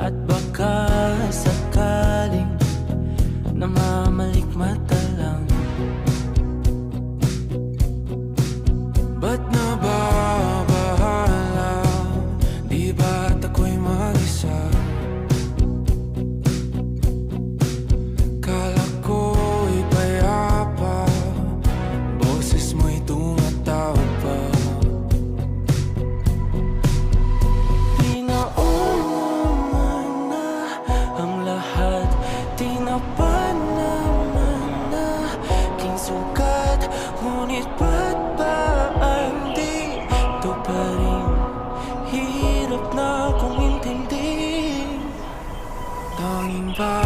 At baka sakaling namamalikmata lang. Ba't nababahala? Di ba't ako'y mag-isa? Kala ko'y payapa, boses mo'y tumatawag pa. Di naman na ang lahat, di na pa naman na aking sugat. Ngunit ba't ba andito pa rin? Hirap na akong intindihin. Tanging ba